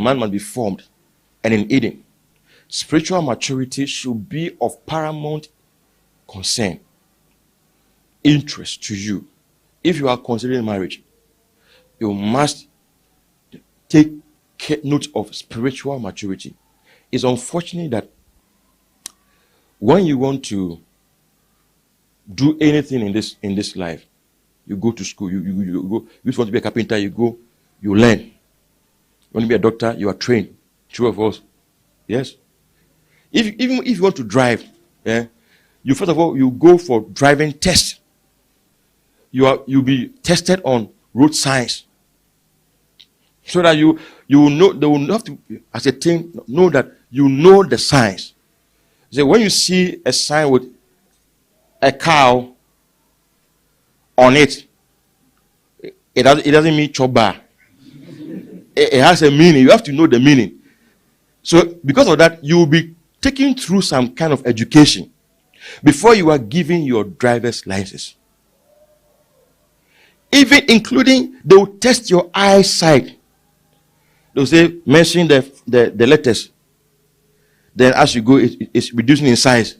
man must be formed. And in Eden, spiritual maturity should be of paramount concern, interest to you. If you are considering marriage, you must take note of spiritual maturity. It's unfortunate that when you want to do anything in this life, you go to school, you go. You just want to be a carpenter, you go, you learn. You want to be a doctor, you are trained. True of us. Yes. Even if you want to drive, you first of all you go for driving test. You'll be tested on road signs, so that you will know. They will have to ascertain, know that you know the signs. So when you see a sign with a cow on it, it doesn't mean choba. It has a meaning. You have to know the meaning. So because of that, you will be taken through some kind of education before you are given your driver's license. Even including, they will test your eyesight. They'll say, mention the letters. Then as you go, it's reducing in size.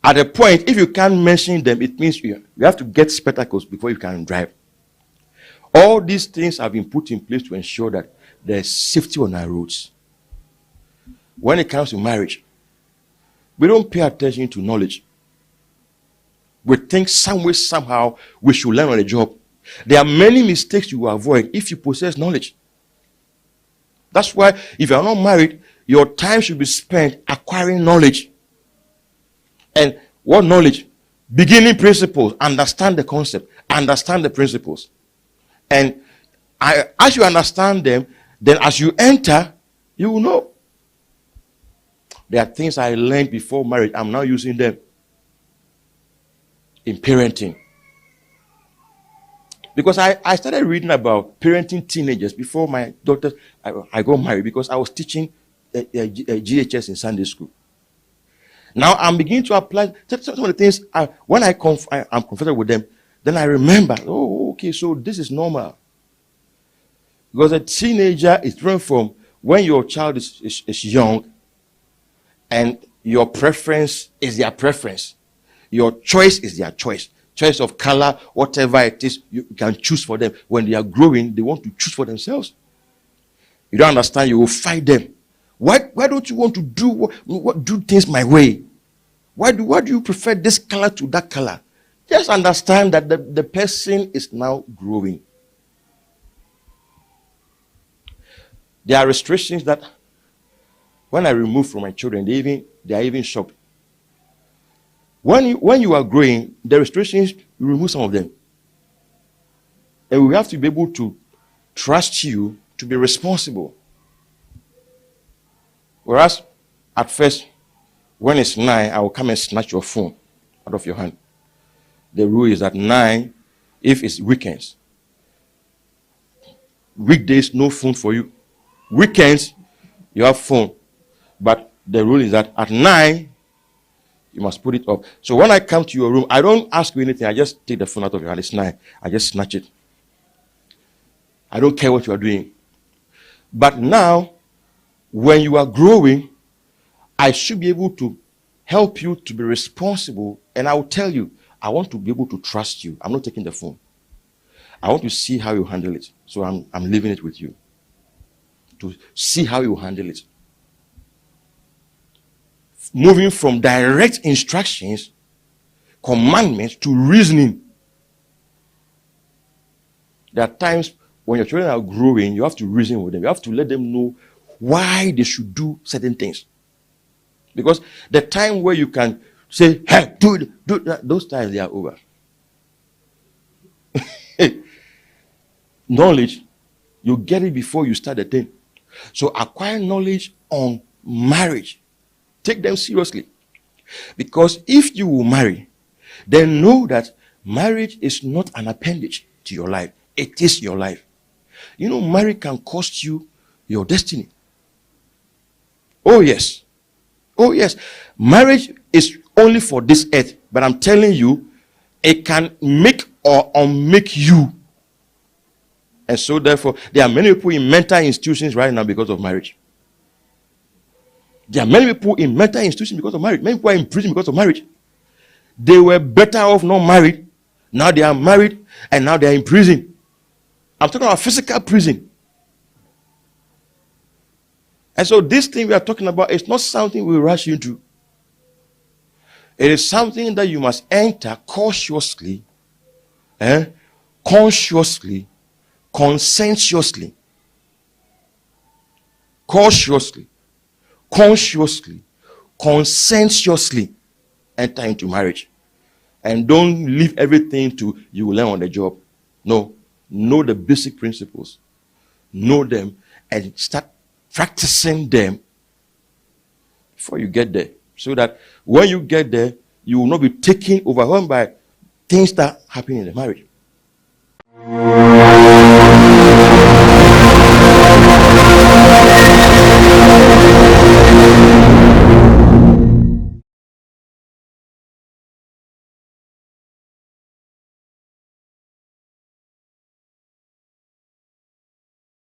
At a point, if you can't mention them, it means you have to get spectacles before you can drive. All these things have been put in place to ensure that there's safety on our roads. When it comes to marriage, we don't pay attention to knowledge. We think some way, somehow, we should learn on the job. There are many mistakes you will avoid if you possess knowledge. That's why if you are not married, your time should be spent acquiring knowledge. And what knowledge? Beginning principles. Understand the concept. Understand the principles. And as you understand them, then as you enter, you will know. There are things I learned before marriage. I'm now using them in parenting. Because I started reading about parenting teenagers before my daughter, I got married, because I was teaching a GHS in Sunday school. Now I'm beginning to apply some of the things. When I'm comfortable with them, then I remember, oh, okay, so this is normal. Because a teenager is different from when your child is young and your preference is their preference. Your choice is their choice. Choice of color, whatever it is, you can choose for them. When they are growing, they want to choose for themselves. You don't understand, you will fight them. Why don't you want to do things my way? Why do you prefer this color to that color? Just understand that the person is now growing. There are restrictions that when I remove from my children, they are even shocked. When you are growing, the restrictions, you remove some of them. And we have to be able to trust you to be responsible. Whereas, at first, when it's 9, I will come and snatch your phone out of your hand. The rule is that 9, if it's weekends. Weekdays, no phone for you. Weekends, you have phone. But the rule is that at 9, you must put it up. So when I come to your room, I don't ask you anything. I just take the phone out of your hand. It's 9. I just snatch it. I don't care what you are doing. But now, when you are growing, I should be able to help you to be responsible. And I will tell you, I want to be able to trust you. I'm not taking the phone. I want to see how you handle it. So I'm leaving it with you. To see how you handle it. Moving from direct instructions, commandments, to reasoning. There are times when your children are growing, you have to reason with them. You have to let them know why they should do certain things. Because the time where you can say, hey, do that, those times they are over. Knowledge, you get it before you start the thing. So acquire knowledge on marriage. Take them seriously. Because if you will marry, then know that marriage is not an appendage to your life. It is your life. You know, marriage can cost you your destiny. Oh, yes. Oh, yes. Marriage is only for this earth. But I'm telling you, it can make or unmake you. And so therefore, there are many people in mental institutions right now because of marriage. There are many people in mental institutions because of marriage. Many people are in prison because of marriage. They were better off not married. Now they are married and now they are in prison. I'm talking about physical prison. And so this thing we are talking about is not something we rush into. It is something that you must enter cautiously, consciously, conscientiously. Cautiously, consciously, conscientiously enter into marriage. And don't leave everything to you will learn on the job. No. Know the basic principles. Know them and start practicing them before you get there. So that when you get there, you will not be taken overwhelmed by things that happen in the marriage.